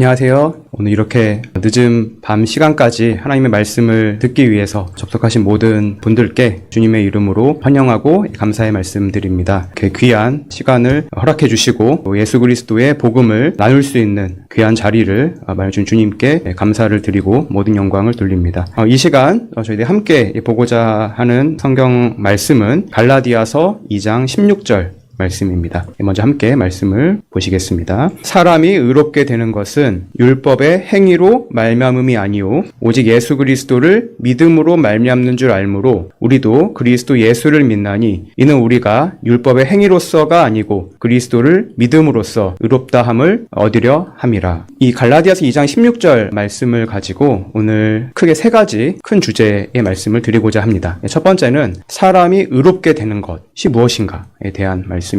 안녕하세요. 오늘 이렇게 늦은 밤 시간까지 하나님의 말씀을 듣기 위해서 접속하신 모든 분들께 주님의 이름으로 환영하고 감사의 말씀드립니다. 이렇게 귀한 시간을 허락해 주시고 예수 그리스도의 복음을 나눌 수 있는 귀한 자리를 마련해준 주님께 감사를 드리고 모든 영광을 돌립니다. 이 시간 저희들이 함께 보고자 하는 성경 말씀은 갈라디아서 2장 16절 말씀입니다. 먼저 함께 말씀을 보시겠습니다. 사람이 의롭게 되는 것은 율법의 행위로 말미암음이 아니요 오직 예수 그리스도를 믿음으로 말미암는 줄 알므로 우리도 그리스도 예수를 믿나니 이는 우리가 율법의 행위로서가 아니고 그리스도를 믿음으로써 의롭다 함을 얻으려 함이라. 이 갈라디아서 2장 16절 말씀을 가지고 오늘 크게 세 가지 큰 주제의 말씀을 드리고자 합니다. 첫 번째는 사람이 의롭게 되는 것이 무엇인가에 대한 말씀이고요.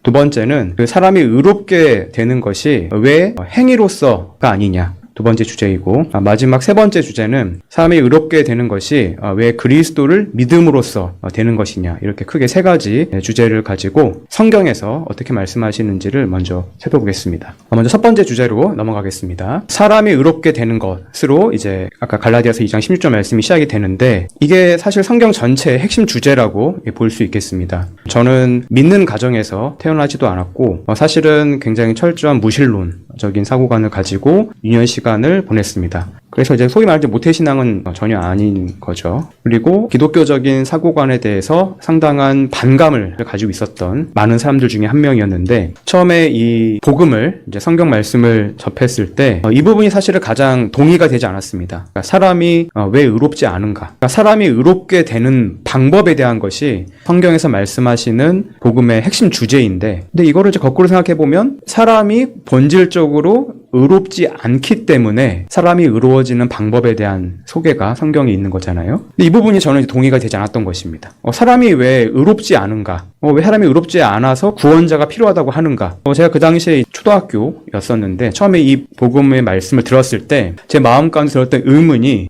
두 번째는 그 사람이 의롭게 되는 것이 왜 행위로서가 아니냐. 두 번째 주제이고 마지막 세 번째 주제는 사람이 의롭게 되는 것이 왜 그리스도를 믿음으로써 되는 것이냐. 이렇게 크게 세 가지 주제를 가지고 성경에서 어떻게 말씀하시는지를 먼저 살펴보겠습니다. 먼저 첫 번째 주제로 넘어가겠습니다. 사람이 의롭게 되는 것으로 이제 아까 갈라디아서 2장 16절 말씀이 시작이 되는데 이게 사실 성경 전체의 핵심 주제라고 볼 수 있겠습니다. 저는 믿는 가정에서 태어나지도 않았고 사실은 굉장히 철저한 무신론적인 사고관을 가지고 유년 시간을 보냈습니다. 그래서 이제 소위 말하는 모태신앙은 전혀 아닌 거죠. 그리고 기독교적인 사고관에 대해서 상당한 반감을 가지고 있었던 많은 사람들 중에 한 명이었는데 처음에 이 복음을 이제 성경 말씀을 접했을 때 이 부분이 사실은 가장 동의가 되지 않았습니다. 그러니까 사람이 왜 의롭지 않은가? 그러니까 사람이 의롭게 되는 방법에 대한 것이 성경에서 말씀하시는 복음의 핵심 주제인데 근데 이거를 이제 거꾸로 생각해 보면 사람이 본질적으로 의롭지 않기 때문에 사람이 의로워지는 방법에 대한 소개가 성경에 있는 거잖아요. 근데 이 부분이 저는 동의가 되지 않았던 것입니다. 사람이 왜 의롭지 않은가? 왜 사람이 의롭지 않아서 구원자가 필요하다고 하는가? 제가 그 당시에 초등학교였었는데 처음에 이 복음의 말씀을 들었을 때 제 마음 가운데 들었던 의문이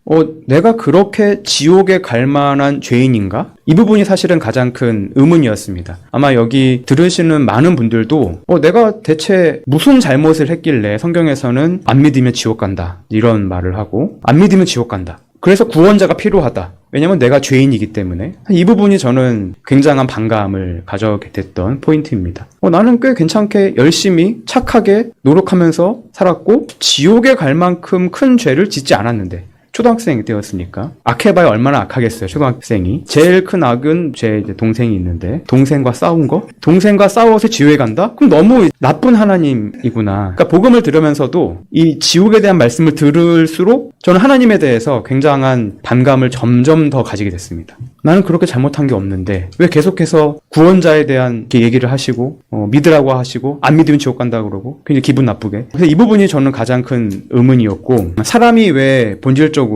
내가 그렇게 지옥에 갈 만한 죄인인가? 이 부분이 사실은 가장 큰 의문이었습니다. 아마 여기 들으시는 많은 분들도 내가 대체 무슨 잘못을 했길래 성경에서는 안 믿으면 지옥 간다 이런 말을 하고 안 믿으면 지옥 간다. 그래서 구원자가 필요하다. 왜냐면 내가 죄인이기 때문에. 이 부분이 저는 굉장한 반감을 가져게 됐던 포인트입니다. 나는 꽤 괜찮게 열심히 착하게 노력하면서 살았고 지옥에 갈 만큼 큰 죄를 짓지 않았는데 초등학생 때였으니까 악해봐야 얼마나 악하겠어요. 초등학생이 제일 큰 악은 제 동생이 있는데 동생과 싸운 거? 동생과 싸워서 지옥에 간다? 그럼 너무 나쁜 하나님이구나. 그러니까 복음을 들으면서도 이 지옥에 대한 말씀을 들을수록 저는 하나님에 대해서 굉장한 반감을 점점 더 가지게 됐습니다. 나는 그렇게 잘못한 게 없는데 왜 계속해서 구원자에 대한 얘기를 하시고 믿으라고 하시고 안 믿으면 지옥 간다고 그러고 굉장히 기분 나쁘게. 그래서 이 부분이 저는 가장 큰 의문이었고 사람이 왜 본질적으로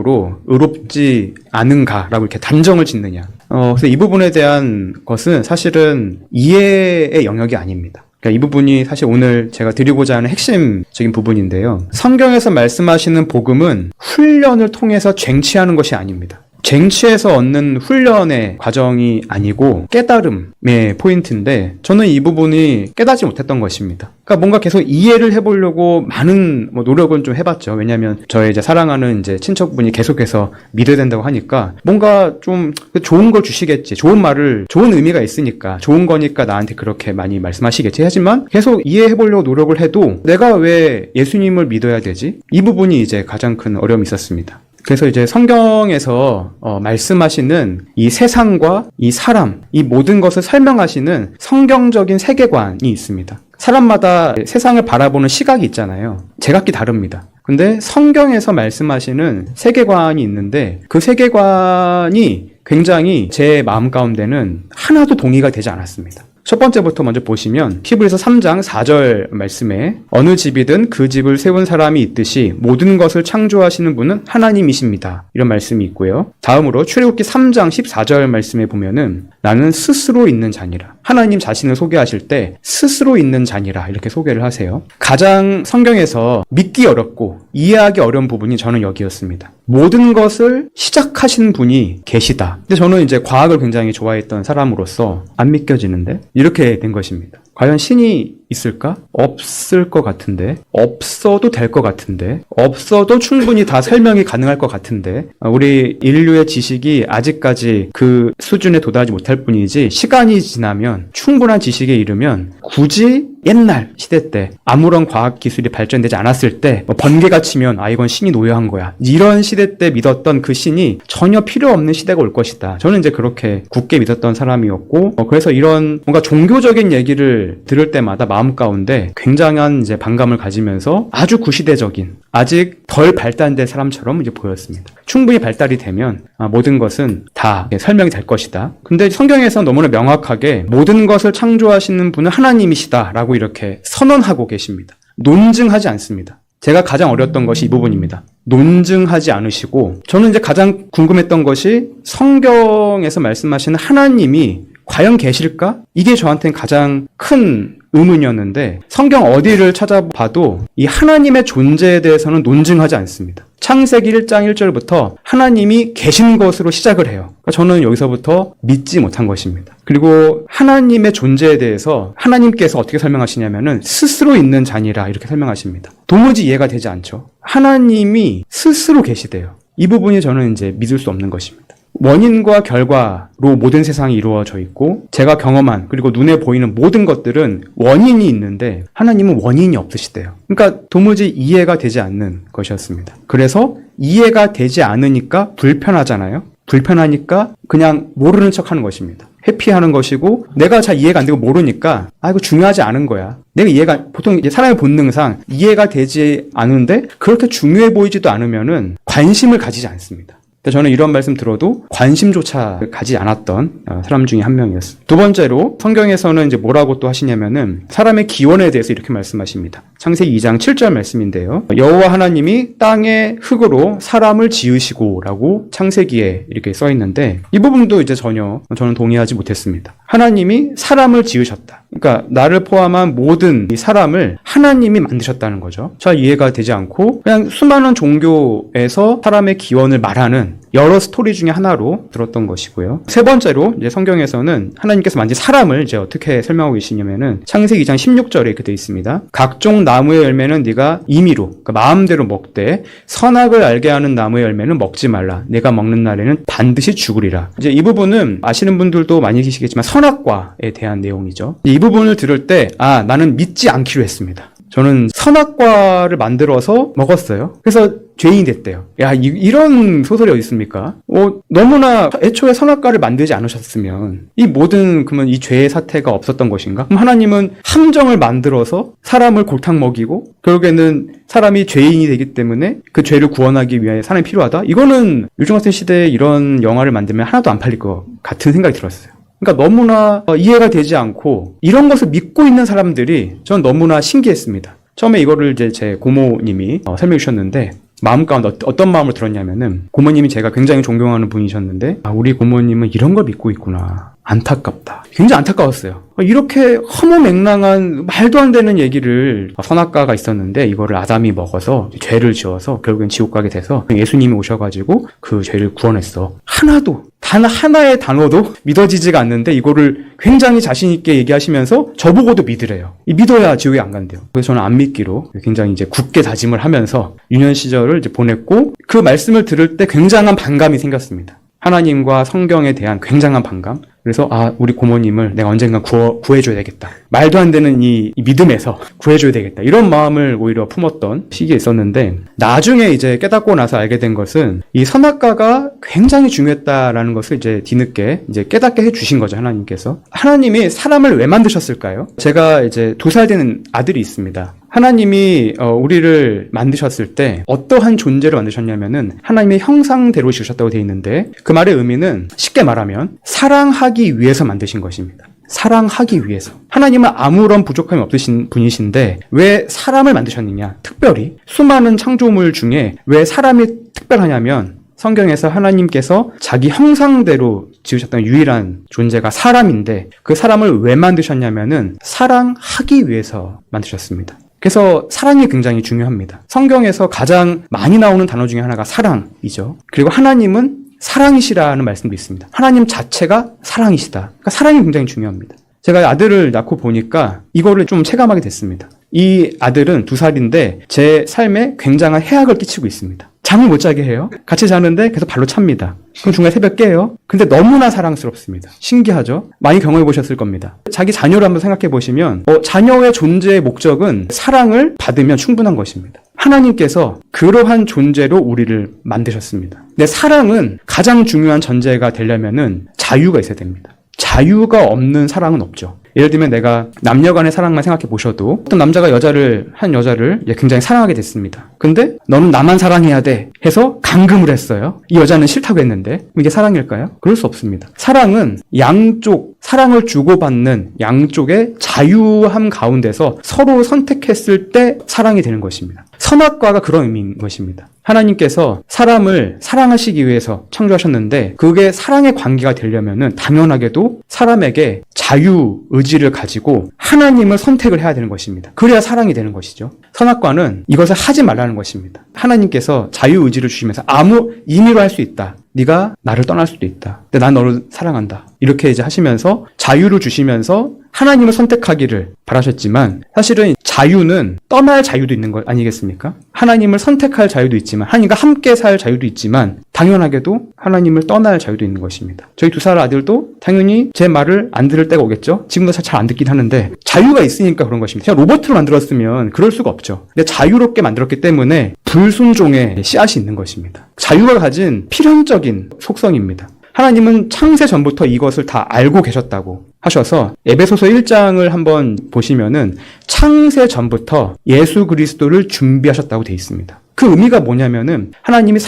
의롭지 않은가라고 이렇게 단정을 짓느냐. 그래서 이 부분에 대한 것은 사실은 이해의 영역이 아닙니다. 그러니까 이 부분이 사실 오늘 제가 드리고자 하는 핵심적인 부분인데요. 성경에서 말씀하시는 복음은 훈련을 통해서 쟁취하는 것이 아닙니다. 쟁취해서 얻는 훈련의 과정이 아니고 깨달음의 포인트인데 저는 이 부분이 깨닫지 못했던 것입니다. 그러니까 뭔가 계속 이해를 해보려고 많은 노력은 좀 해봤죠. 왜냐하면 저의 이제 사랑하는 이제 친척분이 계속해서 믿어야 된다고 하니까 뭔가 좀 좋은 걸 주시겠지. 좋은 의미가 있으니까 좋은 거니까 나한테 그렇게 많이 말씀하시겠지. 하지만 계속 이해해보려고 노력을 해도 내가 왜 예수님을 믿어야 되지? 이 부분이 이제 가장 큰 어려움이 있었습니다. 그래서 이제 성경에서 말씀하시는 이 세상과 이 사람, 이 모든 것을 설명하시는 성경적인 세계관이 있습니다. 사람마다 세상을 바라보는 시각이 있잖아요. 제각기 다릅니다. 근데 성경에서 말씀하시는 세계관이 있는데 그 세계관이 굉장히 제 마음 가운데는 하나도 동의가 되지 않았습니다. 첫 번째부터 먼저 보시면 히브리서 3장 4절 말씀에 어느 집이든 그 집을 세운 사람이 있듯이 모든 것을 창조하시는 분은 하나님이십니다. 이런 말씀이 있고요. 다음으로 출애굽기 3장 14절 말씀에 보면은 나는 스스로 있는 자니라. 하나님 자신을 소개하실 때 스스로 있는 자니라 이렇게 소개를 하세요. 가장 성경에서 믿기 어렵고 이해하기 어려운 부분이 저는 여기였습니다. 모든 것을 시작하신 분이 계시다. 근데 저는 이제 과학을 굉장히 좋아했던 사람으로서 안 믿겨지는데 이렇게 된 것입니다. 과연 신이 있을까? 없을 것 같은데. 없어도 될 것 같은데. 없어도 충분히 다 설명이 가능할 것 같은데. 우리 인류의 지식이 아직까지 그 수준에 도달하지 못할 뿐이지 시간이 지나면 충분한 지식에 이르면 굳이 옛날 시대 때 아무런 과학기술이 발전되지 않았을 때 번개가 치면 이건 신이 노여한 거야. 이런 시대 때 믿었던 그 신이 전혀 필요 없는 시대가 올 것이다. 저는 이제 그렇게 굳게 믿었던 사람이었고 그래서 이런 뭔가 종교적인 얘기를 들을 때마다 마음 가운데 굉장한 이제 반감을 가지면서 아주 구시대적인 아직 덜 발달된 사람처럼 이제 보였습니다. 충분히 발달이 되면 모든 것은 다 설명이 될 것이다. 근데 성경에서 너무나 명확하게 모든 것을 창조하시는 분은 하나님이시다라고 이렇게 선언하고 계십니다. 논증하지 않습니다. 제가 가장 어려웠던 것이 이 부분입니다. 논증하지 않으시고 저는 이제 가장 궁금했던 것이 성경에서 말씀하시는 하나님이 과연 계실까? 이게 저한테는 가장 큰 의문이었는데 성경 어디를 찾아봐도 이 하나님의 존재에 대해서는 논증하지 않습니다. 창세기 1장 1절부터 하나님이 계신 것으로 시작을 해요. 그러니까 저는 여기서부터 믿지 못한 것입니다. 그리고 하나님의 존재에 대해서 하나님께서 어떻게 설명하시냐면은 스스로 있는 자니라 이렇게 설명하십니다. 도무지 이해가 되지 않죠. 하나님이 스스로 계시대요. 이 부분이 저는 이제 믿을 수 없는 것입니다. 원인과 결과로 모든 세상이 이루어져 있고 제가 경험한 그리고 눈에 보이는 모든 것들은 원인이 있는데 하나님은 원인이 없으시대요. 그러니까 도무지 이해가 되지 않는 것이었습니다. 그래서 이해가 되지 않으니까 불편하잖아요. 불편하니까 그냥 모르는 척하는 것입니다. 회피하는 것이고 내가 잘 이해가 안 되고 모르니까 이거 중요하지 않은 거야. 내가 이해가 보통 이제 사람의 본능상 이해가 되지 않은데 그렇게 중요해 보이지도 않으면은 관심을 가지지 않습니다. 저는 이런 말씀 들어도 관심조차 가지 않았던 사람 중에 한 명이었습니다. 두 번째로 성경에서는 이제 뭐라고 또 하시냐면은 사람의 기원에 대해서 이렇게 말씀하십니다. 창세기 2장 7절 말씀인데요. 여호와 하나님이 땅의 흙으로 사람을 지으시고라고 창세기에 이렇게 써 있는데 이 부분도 이제 전혀 저는 동의하지 못했습니다. 하나님이 사람을 지으셨다. 그러니까 나를 포함한 모든 이 사람을 하나님이 만드셨다는 거죠. 잘 이해가 되지 않고 그냥 수많은 종교에서 사람의 기원을 말하는 여러 스토리 중에 하나로 들었던 것이고요. 세 번째로 이제 성경에서는 하나님께서 만든 사람을 이제 어떻게 설명하고 계시냐면은 창세기 2장 16절에 이렇게 되어 있습니다. 각종 나무의 열매는 네가 임의로 그러니까 마음대로 먹되 선악을 알게 하는 나무의 열매는 먹지 말라. 네가 먹는 날에는 반드시 죽으리라. 이제 이 부분은 아시는 분들도 많이 계시겠지만 선악과에 대한 내용이죠. 이 부분을 들을 때 나는 믿지 않기로 했습니다. 저는 선악과를 만들어서 먹었어요. 그래서 죄인이 됐대요. 이런 소설이 어디 있습니까? 너무나 애초에 선악과를 만들지 않으셨으면 이 모든 그러면 이 죄의 사태가 없었던 것인가? 그럼 하나님은 함정을 만들어서 사람을 골탕 먹이고 결국에는 사람이 죄인이 되기 때문에 그 죄를 구원하기 위해 사람이 필요하다? 이거는 요즘 같은 시대에 이런 영화를 만들면 하나도 안 팔릴 것 같은 생각이 들었어요. 그러니까 너무나 이해가 되지 않고 이런 것을 믿고 있는 사람들이 전 너무나 신기했습니다. 처음에 이거를 이제 제 고모님이 설명해 주셨는데 마음 가운데 어떤 마음을 들었냐면은 고모님이 제가 굉장히 존경하는 분이셨는데 우리 고모님은 이런 걸 믿고 있구나. 안타깝다. 굉장히 안타까웠어요. 이렇게 허무맹랑한 말도 안 되는 얘기를 선악과가 있었는데 이거를 아담이 먹어서 죄를 지어서 결국엔 지옥 가게 돼서 예수님이 오셔가지고 그 죄를 구원했어. 하나도 단 하나의 단어도 믿어지지가 않는데 이거를 굉장히 자신 있게 얘기하시면서 저보고도 믿으래요. 믿어야 지옥에 안 간대요. 그래서 저는 안 믿기로 굉장히 이제 굳게 다짐을 하면서 유년 시절을 이제 보냈고 그 말씀을 들을 때 굉장한 반감이 생겼습니다. 하나님과 성경에 대한 굉장한 반감. 그래서 우리 고모님을 내가 언젠가 구해줘야 되겠다. 말도 안 되는 이 믿음에서 구해줘야 되겠다. 이런 마음을 오히려 품었던 시기에 있었는데 나중에 이제 깨닫고 나서 알게 된 것은 이 선악과가 굉장히 중요했다라는 것을 이제 뒤늦게 이제 깨닫게 해주신 거죠. 하나님께서. 하나님이 사람을 왜 만드셨을까요? 제가 이제 2살 되는 아들이 있습니다. 하나님이 우리를 만드셨을 때 어떠한 존재를 만드셨냐면은 하나님의 형상대로 지으셨다고 되어 있는데 그 말의 의미는 쉽게 말하면 사랑하기 위해서 만드신 것입니다. 사랑하기 위해서. 하나님은 아무런 부족함이 없으신 분이신데 왜 사람을 만드셨느냐? 특별히 수많은 창조물 중에 왜 사람이 특별하냐면 성경에서 하나님께서 자기 형상대로 지으셨던 유일한 존재가 사람인데 그 사람을 왜 만드셨냐면은 사랑하기 위해서 만드셨습니다. 그래서 사랑이 굉장히 중요합니다. 성경에서 가장 많이 나오는 단어 중에 하나가 사랑이죠. 그리고 하나님은 사랑이시라는 말씀도 있습니다. 하나님 자체가 사랑이시다. 그러니까 사랑이 굉장히 중요합니다. 제가 아들을 낳고 보니까 이거를 좀 체감하게 됐습니다. 이 아들은 2살인데 제 삶에 굉장한 해악을 끼치고 있습니다. 잠을 못 자게 해요. 같이 자는데 계속 발로 찹니다. 그럼 중간에 새벽 깨요. 근데 너무나 사랑스럽습니다. 신기하죠? 많이 경험해 보셨을 겁니다. 자기 자녀를 한번 생각해 보시면 자녀의 존재의 목적은 사랑을 받으면 충분한 것입니다. 하나님께서 그러한 존재로 우리를 만드셨습니다. 근데 사랑은 가장 중요한 전제가 되려면은 자유가 있어야 됩니다. 자유가 없는 사랑은 없죠. 예를 들면 내가 남녀 간의 사랑만 생각해 보셔도 어떤 남자가 한 여자를 굉장히 사랑하게 됐습니다. 근데 너는 나만 사랑해야 돼 해서 감금을 했어요. 이 여자는 싫다고 했는데 이게 사랑일까요? 그럴 수 없습니다. 사랑은 양쪽 사랑을 주고받는 양쪽의 자유함 가운데서 서로 선택했을 때 사랑이 되는 것입니다. 선악과가 그런 의미인 것입니다. 하나님께서 사람을 사랑하시기 위해서 창조하셨는데 그게 사랑의 관계가 되려면은 당연하게도 사람에게 자유 의지를 가지고 하나님을 선택을 해야 되는 것입니다. 그래야 사랑이 되는 것이죠. 선악과는 이것을 하지 말라는 것입니다. 하나님께서 자유 의지를 주시면서 아무 임의로 할 수 있다. 네가 나를 떠날 수도 있다. 근데 난 너를 사랑한다. 이렇게 이제 하시면서 자유를 주시면서 하나님을 선택하기를 바라셨지만 사실은 자유는 떠날 자유도 있는 것 아니겠습니까? 하나님을 선택할 자유도 있지만 하나님과 함께 살 자유도 있지만 당연하게도 하나님을 떠날 자유도 있는 것입니다. 저희 2살 아들도 당연히 제 말을 안 들을 때가 오겠죠. 지금도 잘 안 듣긴 하는데 자유가 있으니까 그런 것입니다. 제가 로봇으로 만들었으면 그럴 수가 없죠. 근데 자유롭게 만들었기 때문에 불순종의 씨앗이 있는 것입니다. 자유가 가진 필연적인 속성입니다. 하나님은 창세 전부터 이것을 다 알고 계셨다고 하셔서 에베소서 1장을 한번 보시면은 창세 전부터 예수 그리스도를 준비하셨다고 되어 있습니다. 그 의미가 뭐냐면은 하나님이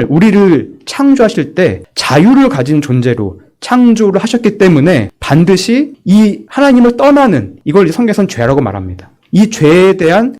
우리를 창조하실 때 자유를 가진 존재로 창조를 하셨기 때문에 반드시 이 하나님을 떠나는 이걸 성경에서는 죄라고 말합니다. 이 죄에 대한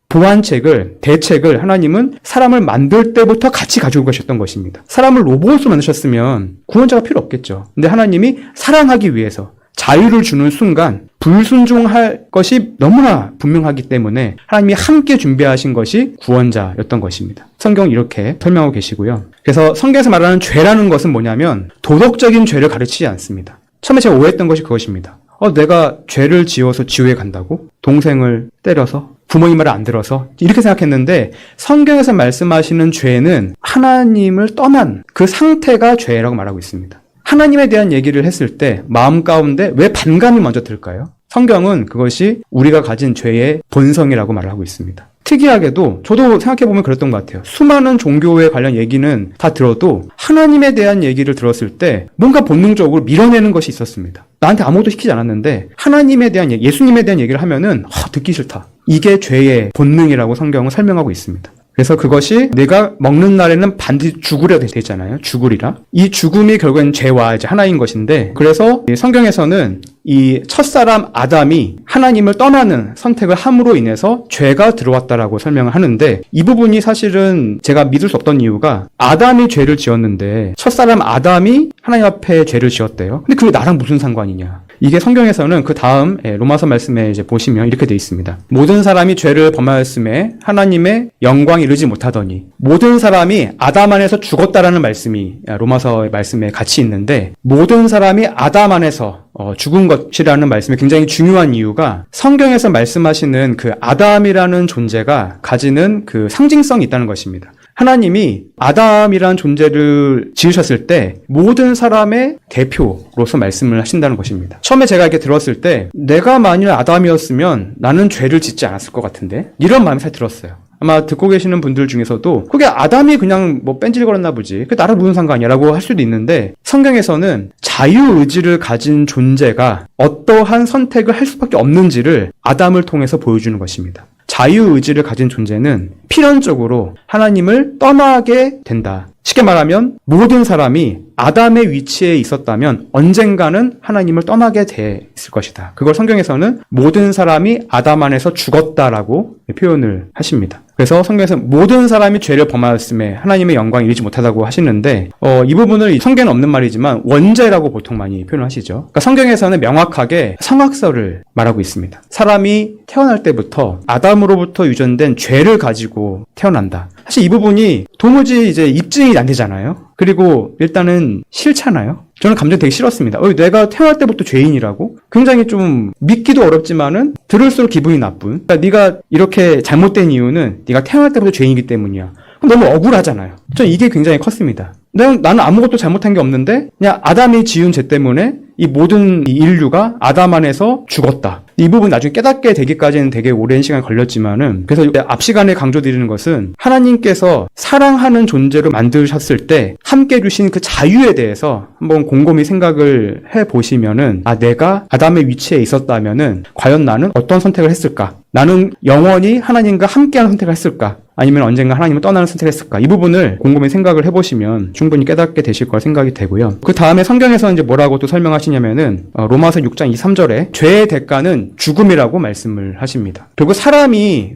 대책을 하나님은 사람을 만들 때부터 같이 가지고 가셨던 것입니다. 사람을 로봇으로 만드셨으면 구원자가 필요 없겠죠. 근데 하나님이 사랑하기 위해서 자유를 주는 순간 불순종할 것이 너무나 분명하기 때문에 하나님이 함께 준비하신 것이 구원자였던 것입니다. 성경은 이렇게 설명하고 계시고요. 그래서 성경에서 말하는 죄라는 것은 뭐냐면 도덕적인 죄를 가르치지 않습니다. 처음에 제가 오해했던 것이 그것입니다. 내가 죄를 지어서 지옥에 간다고? 동생을 때려서? 부모님 말을 안 들어서? 이렇게 생각했는데 성경에서 말씀하시는 죄는 하나님을 떠난 그 상태가 죄라고 말하고 있습니다. 하나님에 대한 얘기를 했을 때 마음 가운데 왜 반감이 먼저 들까요? 성경은 그것이 우리가 가진 죄의 본성이라고 말을 하고 있습니다. 특이하게도 저도 생각해보면 그랬던 것 같아요. 수많은 종교에 관련 얘기는 다 들어도 하나님에 대한 얘기를 들었을 때 뭔가 본능적으로 밀어내는 것이 있었습니다. 나한테 아무것도 시키지 않았는데 하나님에 대한 얘기, 예수님에 대한 얘기를 하면은 듣기 싫다. 이게 죄의 본능이라고 성경은 설명하고 있습니다. 그래서 그것이 내가 먹는 날에는 반드시 죽으려 되잖아요. 죽으리라. 이 죽음이 결국엔 죄와 이제 하나인 것인데, 그래서 성경에서는 이 첫사람 아담이 하나님을 떠나는 선택을 함으로 인해서 죄가 들어왔다라고 설명을 하는데, 이 부분이 사실은 제가 믿을 수 없던 이유가 아담이 죄를 지었는데 첫사람 아담이 하나님 앞에 죄를 지었대요. 근데 그게 나랑 무슨 상관이냐? 이게 성경에서는 그 다음 로마서 말씀에 이제 보시면 이렇게 되어 있습니다. 모든 사람이 죄를 범하였음에 하나님의 영광이 이르지 못하더니, 모든 사람이 아담 안에서 죽었다라는 말씀이 로마서의 말씀에 같이 있는데, 모든 사람이 아담 안에서 죽은 것이라는 말씀이 굉장히 중요한 이유가 성경에서 말씀하시는 그 아담이라는 존재가 가지는 그 상징성이 있다는 것입니다. 하나님이 아담이라는 존재를 지으셨을 때 모든 사람의 대표로서 말씀을 하신다는 것입니다. 처음에 제가 이렇게 들었을 때 내가 만일 아담이었으면 나는 죄를 짓지 않았을 것 같은데, 이런 마음이 살 들었어요. 아마 듣고 계시는 분들 중에서도 그게 아담이 그냥 뺀질거렸나 보지, 그게 나랑 무슨 상관이야 라고 할 수도 있는데, 성경에서는 자유의지를 가진 존재가 어떠한 선택을 할 수밖에 없는지를 아담을 통해서 보여주는 것입니다. 자유의지를 가진 존재는 필연적으로 하나님을 떠나게 된다. 쉽게 말하면 모든 사람이 아담의 위치에 있었다면 언젠가는 하나님을 떠나게 돼 있을 것이다. 그걸 성경에서는 모든 사람이 아담 안에서 죽었다라고 표현을 하십니다. 그래서 성경에서 모든 사람이 죄를 범하였음에 하나님의 영광이 이르지 못하다고 하시는데, 이 부분을 성경에는 없는 말이지만 원죄라고 보통 많이 표현하시죠. 그러니까 성경에서는 명확하게 성악설을 말하고 있습니다. 사람이 태어날 때부터 아담으로부터 유전된 죄를 가지고 태어난다. 사실 이 부분이 도무지 이제 입증이 안 되잖아요. 그리고 일단은 싫잖아요. 저는 감정 되게 싫었습니다. 내가 태어날 때부터 죄인이라고? 굉장히 좀 믿기도 어렵지만은 들을수록 기분이 나쁜. 그러니까 네가 이렇게 잘못된 이유는 네가 태어날 때부터 죄인이기 때문이야. 너무 억울하잖아요. 전 이게 굉장히 컸습니다. 나는 아무것도 잘못한 게 없는데 그냥 아담이 지은 죄 때문에 이 모든 이 인류가 아담 안에서 죽었다. 이 부분 나중에 깨닫게 되기까지는 되게 오랜 시간이 걸렸지만은, 그래서 앞 시간에 강조드리는 것은 하나님께서 사랑하는 존재로 만드셨을 때 함께 주신 그 자유에 대해서 한번 곰곰이 생각을 해보시면은, 내가 아담의 위치에 있었다면은 과연 나는 어떤 선택을 했을까? 나는 영원히 하나님과 함께하는 선택을 했을까? 아니면 언젠가 하나님을 떠나는 선택을 했을까? 이 부분을 곰곰이 생각을 해보시면 충분히 깨닫게 되실 거라 생각이 되고요. 그 다음에 성경에서는 이제 뭐라고 또 설명하시냐면은, 로마서 6장 2, 3절에 죄의 대가는 죽음이라고 말씀을 하십니다. 그리고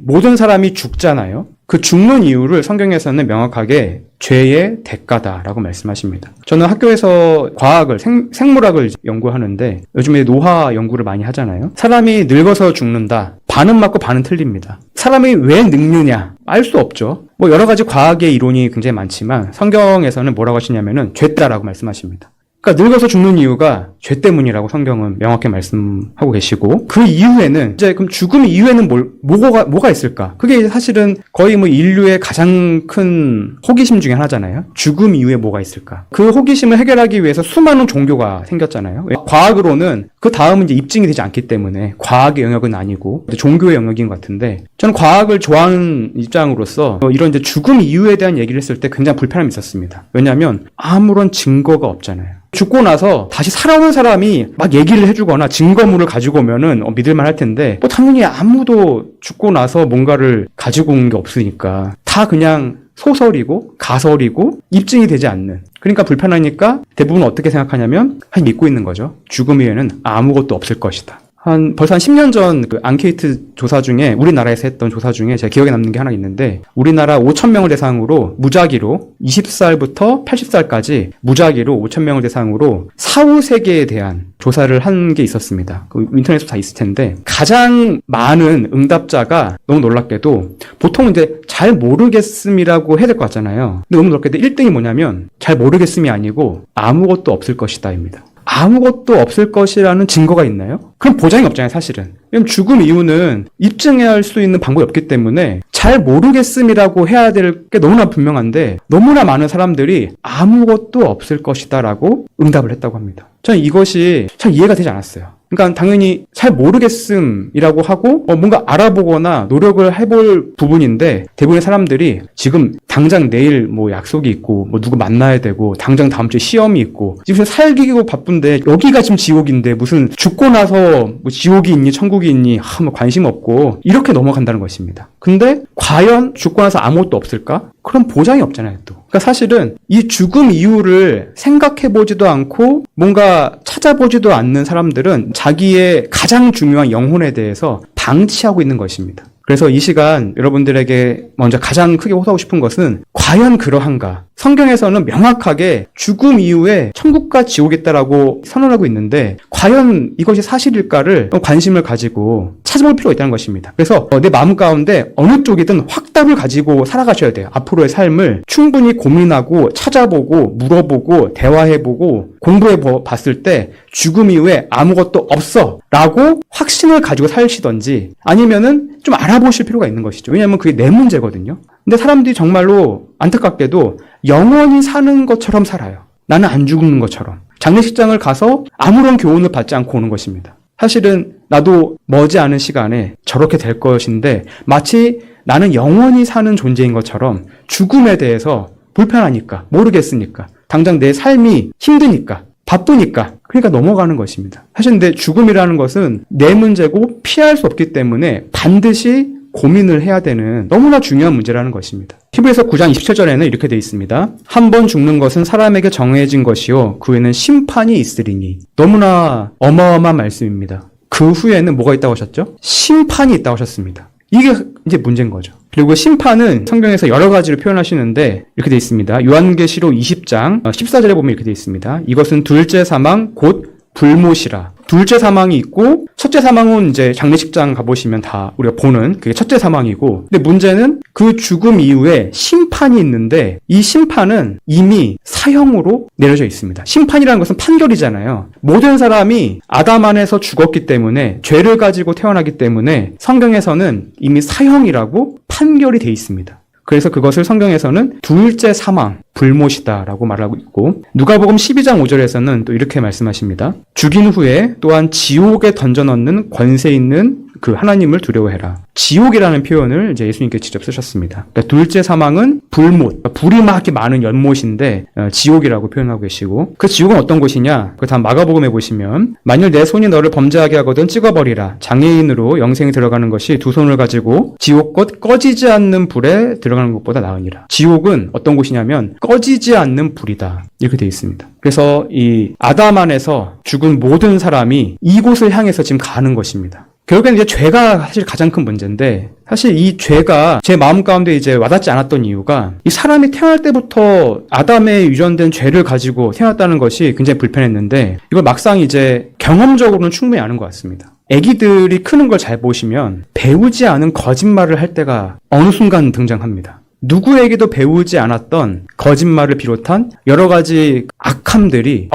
모든 사람이 죽잖아요. 그 죽는 이유를 성경에서는 명확하게 죄의 대가다라고 말씀하십니다. 저는 학교에서 과학을, 생물학을 연구하는데 요즘에 노화 연구를 많이 하잖아요. 사람이 늙어서 죽는다. 반은 맞고 반은 틀립니다. 사람이 왜 늙느냐? 알 수 없죠. 여러 가지 과학의 이론이 굉장히 많지만 성경에서는 뭐라고 하시냐면은 죄다라고 말씀하십니다. 그러니까 늙어서 죽는 이유가 죄 때문이라고 성경은 명확히 말씀하고 계시고, 그 이후에는 이제 그럼 죽음 이후에는 뭐가 있을까? 그게 사실은 거의 인류의 가장 큰 호기심 중에 하나잖아요. 죽음 이후에 뭐가 있을까? 그 호기심을 해결하기 위해서 수많은 종교가 생겼잖아요. 과학으로는 그 다음은 이제 입증이 되지 않기 때문에 과학의 영역은 아니고 종교의 영역인 것 같은데, 저는 과학을 좋아하는 입장으로서 이런 이제 죽음 이후에 대한 얘기를 했을 때 굉장히 불편함이 있었습니다. 왜냐하면 아무런 증거가 없잖아요. 죽고 나서 다시 살아오는 사람이 막 얘기를 해주거나 증거물을 가지고 오면은 믿을만 할 텐데, 당연히 아무도 죽고 나서 뭔가를 가지고 온 게 없으니까 다 그냥 소설이고 가설이고 입증이 되지 않는, 그러니까 불편하니까 대부분 어떻게 생각하냐면 믿고 있는 거죠. 죽음 이후에는 아무것도 없을 것이다. 벌써 한 10년 전 그 앙케이트 조사 중에, 우리나라에서 했던 조사 중에 제가 기억에 남는 게 하나 있는데, 우리나라 5,000명을 대상으로 무작위로 20살부터 80살까지 무작위로 5,000명을 대상으로 사후 세계에 대한 조사를 한 게 있었습니다. 그 인터넷에 다 있을 텐데, 가장 많은 응답자가 너무 놀랍게도 보통 이제 잘 모르겠음이라고 해야 될 것 같잖아요. 근데 너무 놀랍게도 1등이 뭐냐면 잘 모르겠음이 아니고 아무것도 없을 것이다입니다. 아무것도 없을 것이라는 증거가 있나요? 그럼 보장이 없잖아요, 사실은. 왜냐면 죽음 이유는 입증할 수 있는 방법이 없기 때문에 잘 모르겠음이라고 해야 될 게 너무나 분명한데, 너무나 많은 사람들이 아무것도 없을 것이다라고 응답을 했다고 합니다. 저는 이것이 잘 이해가 되지 않았어요. 그러니까 당연히 잘 모르겠음이라고 하고 뭔가 알아보거나 노력을 해볼 부분인데, 대부분의 사람들이 지금 당장 내일 약속이 있고 누구 만나야 되고 당장 다음 주에 시험이 있고 지금 살기고 바쁜데, 여기가 지금 지옥인데 무슨 죽고 나서 지옥이 있니 천국이 있니 관심 없고 이렇게 넘어간다는 것입니다. 근데 과연 죽고 나서 아무것도 없을까? 그런 보장이 없잖아요, 또. 그러니까 사실은 이 죽음 이유를 생각해보지도 않고 뭔가 찾아보지도 않는 사람들은 자기의 가장 중요한 영혼에 대해서 방치하고 있는 것입니다. 그래서 이 시간 여러분들에게 먼저 가장 크게 호소하고 싶은 것은 과연 그러한가? 성경에서는 명확하게 죽음 이후에 천국과 지옥이 있다라고 선언하고 있는데, 과연 이것이 사실일까를 관심을 가지고 찾아볼 필요가 있다는 것입니다. 그래서 내 마음 가운데 어느 쪽이든 확답을 가지고 살아가셔야 돼요. 앞으로의 삶을 충분히 고민하고 찾아보고 물어보고 대화해보고 공부해봤을 때 죽음 이후에 아무것도 없어 라고 확신을 가지고 사시던지, 아니면은 좀 알아보실 필요가 있는 것이죠. 왜냐하면 그게 내 문제거든요. 근데 사람들이 정말로 안타깝게도 영원히 사는 것처럼 살아요. 나는 안 죽는 것처럼. 장례식장을 가서 아무런 교훈을 받지 않고 오는 것입니다. 사실은 나도 머지않은 시간에 저렇게 될 것인데, 마치 나는 영원히 사는 존재인 것처럼 죽음에 대해서 불편하니까, 모르겠으니까, 당장 내 삶이 힘드니까, 바쁘니까, 그러니까 넘어가는 것입니다. 사실 근데 죽음이라는 것은 내 문제고 피할 수 없기 때문에 반드시 고민을 해야 되는 너무나 중요한 문제라는 것입니다. 히브리서 9장 27절에는 이렇게 되어 있습니다. 한 번 죽는 것은 사람에게 정해진 것이요 그 후에는 심판이 있으리니. 너무나 어마어마한 말씀입니다. 그 후에는 뭐가 있다고 하셨죠? 심판이 있다고 하셨습니다. 이게 이제 문제인 거죠. 그리고 심판은 성경에서 여러 가지로 표현하시는데 이렇게 되어 있습니다. 요한계시록 20장 14절에 보면 이렇게 되어 있습니다. 이것은 둘째 사망 곧 불못이라. 둘째 사망이 있고 첫째 사망은 이제 장례식장 가보시면 다 우리가 보는 그게 첫째 사망이고, 근데 문제는 그 죽음 이후에 심판이 있는데 이 심판은 이미 사형으로 내려져 있습니다. 심판이라는 것은 판결이잖아요. 모든 사람이 아담 안에서 죽었기 때문에, 죄를 가지고 태어나기 때문에 성경에서는 이미 사형이라고 판결이 돼 있습니다. 그래서 그것을 성경에서는 둘째 사망, 불못이다라고 말하고 있고, 누가복음 12장 5절에서는 또 이렇게 말씀하십니다. 죽인 후에 또한 지옥에 던져넣는 권세 있는 그 하나님을 두려워해라. 지옥이라는 표현을 이제 예수님께서 직접 쓰셨습니다. 그러니까 둘째 사망은 불못, 그러니까 불이 막 이렇게 많은 연못인데 지옥이라고 표현하고 계시고, 그 지옥은 어떤 곳이냐? 그 다음 마가복음에 보시면 만일 내 손이 너를 범죄하게 하거든 찍어버리라. 장애인으로 영생이 들어가는 것이 두 손을 가지고 지옥 곧 꺼지지 않는 불에 들어가는 것보다 나으니라. 지옥은 어떤 곳이냐면 꺼지지 않는 불이다. 이렇게 되어 있습니다. 그래서 이 아담 안에서 죽은 모든 사람이 이곳을 향해서 지금 가는 것입니다. 결국에는 이제 죄가 사실 가장 큰 문제인데, 사실 이 죄가 제 마음 가운데 이제 와닿지 않았던 이유가, 이 사람이 태어날 때부터 아담에 유전된 죄를 가지고 태어났다는 것이 굉장히 불편했는데, 이걸 막상 이제 경험적으로는 충분히 아는 것 같습니다. 아기들이 크는 걸 잘 보시면 배우지 않은 거짓말을 할 때가 어느 순간 등장합니다. 누구에게도 배우지 않았던 거짓말을 비롯한 여러 가지 악함들이